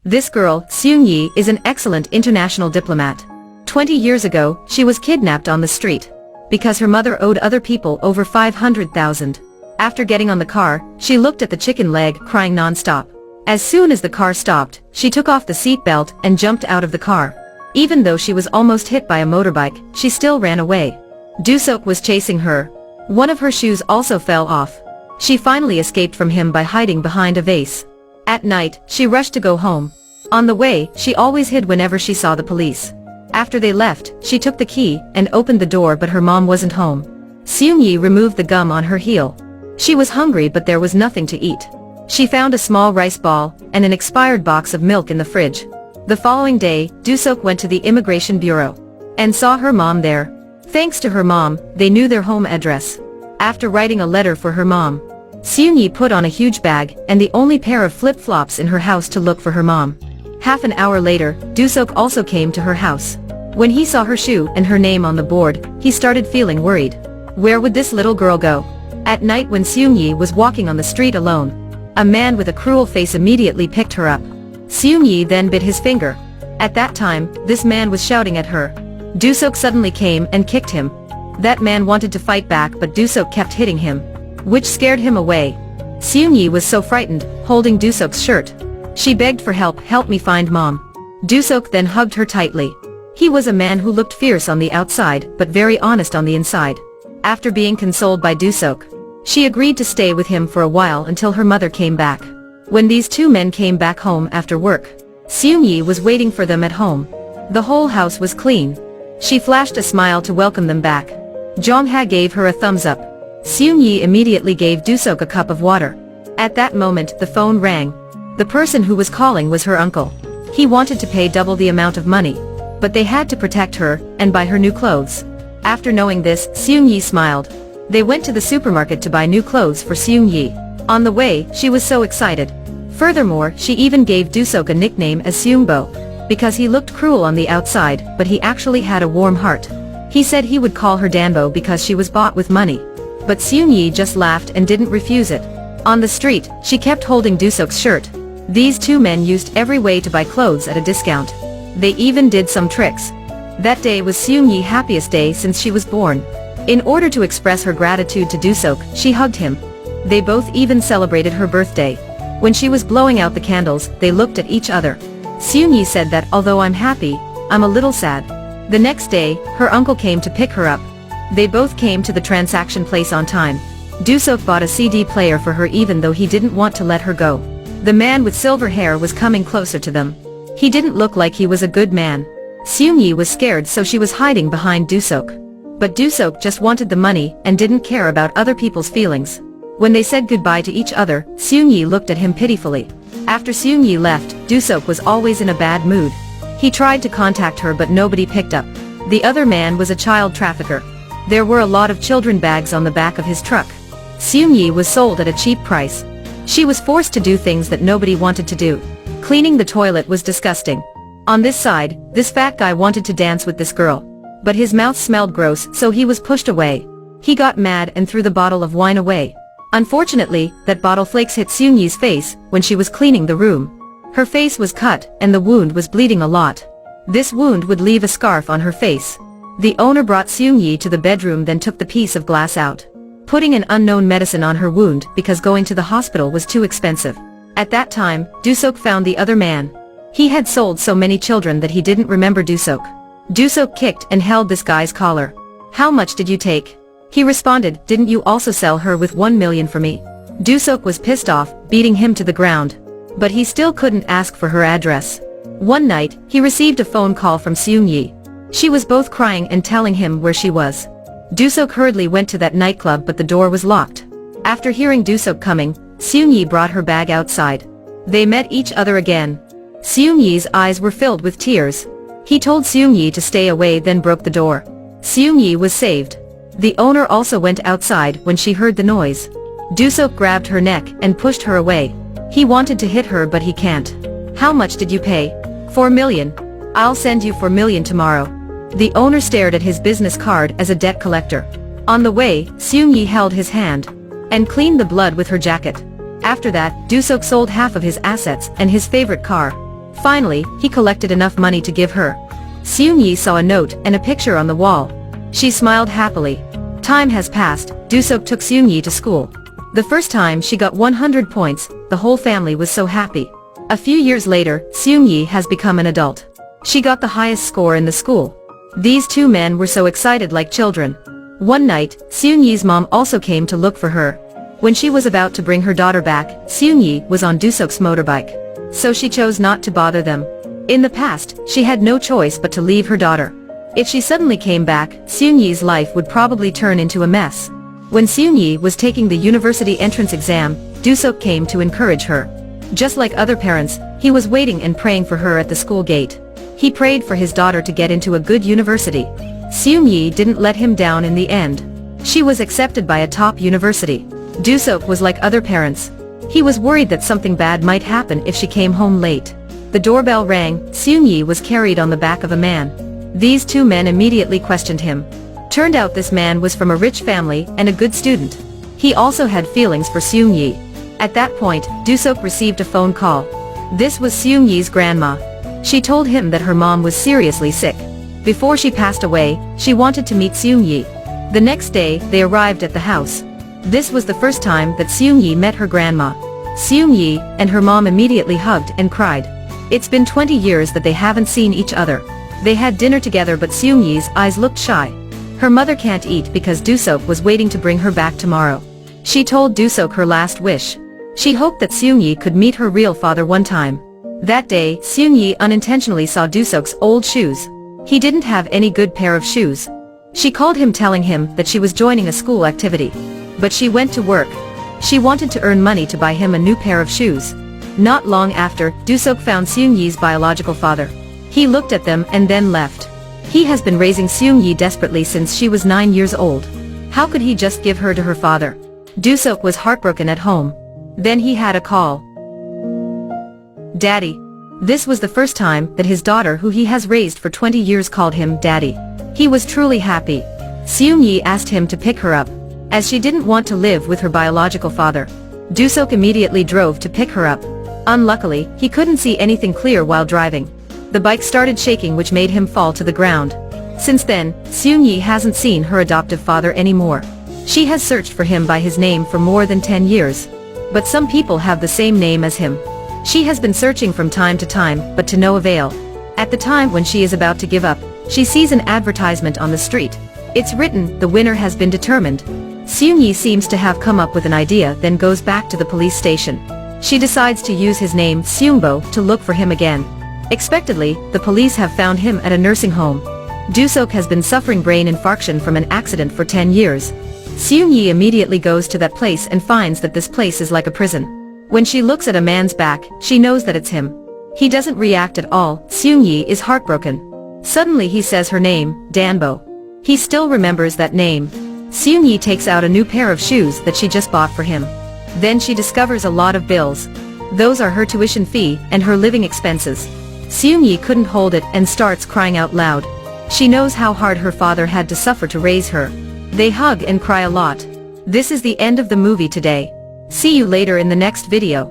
This girl, Seung-Yi, is an excellent international diplomat. 20 years ago, she was kidnapped on the street. Because her mother owed other people over 500,000. After getting on the car, she looked at the chicken leg, crying non-stop. As soon as the car stopped, she took off the seatbelt and jumped out of the car. Even though she was almost hit by a motorbike, she still ran away. Doo-Seok was chasing her. One of her shoes also fell off. She finally escaped from him by hiding behind a vase. At night, she rushed to go home. On the way, she always hid whenever she saw the police. After they left, she took the key and opened the door, but her mom wasn't home. Seung-Yi removed the gum on her heel. She was hungry, but there was nothing to eat. She found a small rice ball and an expired box of milk in the fridge. The following day, Doo-Seok went to the immigration bureau and saw her mom there. Thanks to her mom, they knew their home address. After writing a letter for her mom, Seung-Yi put on a huge bag and the only pair of flip-flops in her house to look for her mom. Half an hour later, Doo-Seok also came to her house. When he saw her shoe and her name on the board, he started feeling worried. Where would this little girl go? At night, when Seung-Yi was walking on the street alone, a man with a cruel face immediately picked her up. Seung-Yi then bit his finger. At that time, this man was shouting at her. Doo-Seok suddenly came and kicked him. That man wanted to fight back, but Doo-Seok kept hitting him, which scared him away. Seung-Yi was so frightened, holding Doo-Seok's shirt. She begged for help, "Help me find mom." Doo-Seok then hugged her tightly. He was a man who looked fierce on the outside, but very honest on the inside. After being consoled by Doo-Seok, she agreed to stay with him for a while until her mother came back. When these two men came back home after work, Seung-Yi was waiting for them at home. The whole house was clean. She flashed a smile to welcome them back. Jong-Bae gave her a thumbs up. Seung-Yi immediately gave Doo-Seok a cup of water. At that moment, the phone rang. The person who was calling was her uncle. He wanted to pay double the amount of money, but they had to protect her and buy her new clothes. After knowing this, Seung-Yi smiled. They went to the supermarket to buy new clothes for Seung-Yi. On the way, she was so excited. Furthermore, she even gave Doo-Seok a nickname as Jong-Bae, because he looked cruel on the outside, but he actually had a warm heart. He said he would call her Danbo because she was bought with money. But Seung-Yi just laughed and didn't refuse it. On the street, she kept holding Doo-Seok's shirt. These two men used every way to buy clothes at a discount. They even did some tricks. That day was Seung-Yi's happiest day since she was born. In order to express her gratitude to Doo-Seok, she hugged him. They both even celebrated her birthday. When she was blowing out the candles, they looked at each other. Seung-Yi said that although I'm happy, I'm a little sad. The next day, her uncle came to pick her up. They both came to the transaction place on time. Doo-Seok bought a CD player for her even though he didn't want to let her go. The man with silver hair was coming closer to them. He didn't look like he was a good man. Seung-Yi was scared, so she was hiding behind Doo-Seok. But Doo-Seok just wanted the money and didn't care about other people's feelings. When they said goodbye to each other, Seung-Yi looked at him pitifully. After Seung-Yi left, Doo-Seok was always in a bad mood. He tried to contact her but nobody picked up. The other man was a child trafficker. There were a lot of children bags on the back of his truck. Seung-Yi was sold at a cheap price. She was forced to do things that nobody wanted to do. Cleaning the toilet was disgusting. On this side, this fat guy wanted to dance with this girl. But his mouth smelled gross, so he was pushed away. He got mad and threw the bottle of wine away. Unfortunately, that bottle flakes hit Seung-Yi's face when she was cleaning the room. Her face was cut and the wound was bleeding a lot. This wound would leave a scarf on her face. The owner brought Seung-Yi to the bedroom, then took the piece of glass out, putting an unknown medicine on her wound because going to the hospital was too expensive. At that time, Doo-Seok found the other man. He had sold so many children that he didn't remember Doo-Seok. Doo-Seok kicked and held this guy's collar. "How much did you take?" He responded, "Didn't you also sell her with 1 million for me?" Doo-Seok was pissed off, beating him to the ground. But he still couldn't ask for her address. One night, he received a phone call from Seung-Yi. She was both crying and telling him where she was. Doo-Seok hurriedly went to that nightclub, but the door was locked. After hearing Doo-Seok coming, Seung-Yi brought her bag outside. They met each other again. Seung-Yi's eyes were filled with tears. He told Seung-Yi to stay away, then broke the door. Seung-Yi was saved. The owner also went outside when she heard the noise. Doo-Seok grabbed her neck and pushed her away. He wanted to hit her but he can't. "How much did you pay?" 4 million. "I'll send you 4 million tomorrow." The owner stared at his business card as a debt collector. On the way, Seung-Yi held his hand and cleaned the blood with her jacket. After that, Doo-Seok sold half of his assets and his favorite car. Finally, he collected enough money to give her. Seung-yi saw a note and a picture on the wall. She smiled happily. Time has passed. Doo-Seok took Seung-yi to school. The first time she got 100 points, the whole family was so happy. A few years later, Seung-yi has become an adult. She got the highest score in the school. These two men were so excited like children. One night, Seung-yi's mom also came to look for her. When she was about to bring her daughter back, Seung-yi was on Doo-Seok's motorbike. So she chose not to bother them. In the past, she had no choice but to leave her daughter. If she suddenly came back, Seung-yi's life would probably turn into a mess. When Seung-yi was taking the university entrance exam, Doo-Seok came to encourage her. Just like other parents, he was waiting and praying for her at the school gate. He prayed for his daughter to get into a good university. Seung-yi didn't let him down in the end. She was accepted by a top university. Doo-Seok was like other parents. He was worried that something bad might happen if she came home late. The doorbell rang. Seung-yi was carried on the back of a man. These two men immediately questioned him. Turned out this man was from a rich family and a good student. He also had feelings for Seung-yi. At that point, Doo-Seok received a phone call. This was Seung-yi's grandma. She told him that her mom was seriously sick. Before she passed away, she wanted to meet Seung-yi. The next day, they arrived at the house. This was the first time that Seung-yi met her grandma. Seung-yi and her mom immediately hugged and cried. It's been 20 years that they haven't seen each other. They had dinner together, but Seung-yi's eyes looked shy. Her mother can't eat because Doo-Seok was waiting to bring her back tomorrow. She told Doo-Seok her last wish. She hoped that Seung-yi could meet her real father one time. That day, Seung-yi unintentionally saw Doo-Seok's old shoes. He didn't have any good pair of shoes. She called him telling him that she was joining a school activity. But she went to work. She wanted to earn money to buy him a new pair of shoes. Not long after, Doo-Seok found Seung-yi's biological father. He looked at them and then left. He has been raising Seung-yi desperately since she was 9 years old. How could he just give her to her father? Doo-Seok was heartbroken at home. Then he had a call. Daddy. This was the first time that his daughter, who he has raised for 20 years, called him Daddy. He was truly happy. Seung-yi asked him to pick her up, as she didn't want to live with her biological father. Doo-Seok immediately drove to pick her up. Unluckily, he couldn't see anything clear while driving. The bike started shaking, which made him fall to the ground. Since then, Seung-yi hasn't seen her adoptive father anymore. She has searched for him by his name for more than 10 years. But some people have the same name as him. She has been searching from time to time, but to no avail. At the time when she is about to give up, she sees an advertisement on the street. It's written, "The winner has been determined." Seung-yi seems to have come up with an idea, then goes back to the police station. She decides to use his name, Seung-Bae, to look for him again. Expectedly, the police have found him at a nursing home. Doo-Seok has been suffering brain infarction from an accident for 10 years. Seung-yi immediately goes to that place and finds that this place is like a prison. When she looks at a man's back, she knows that it's him. He doesn't react at all. Seung-yi is heartbroken. Suddenly he says her name, Danbo. He still remembers that name. Seung-yi takes out a new pair of shoes that she just bought for him. Then she discovers a lot of bills. Those are her tuition fee and her living expenses. Seung-yi couldn't hold it and starts crying out loud. She knows how hard her father had to suffer to raise her. They hug and cry a lot. This is the end of the movie today. See you later in the next video.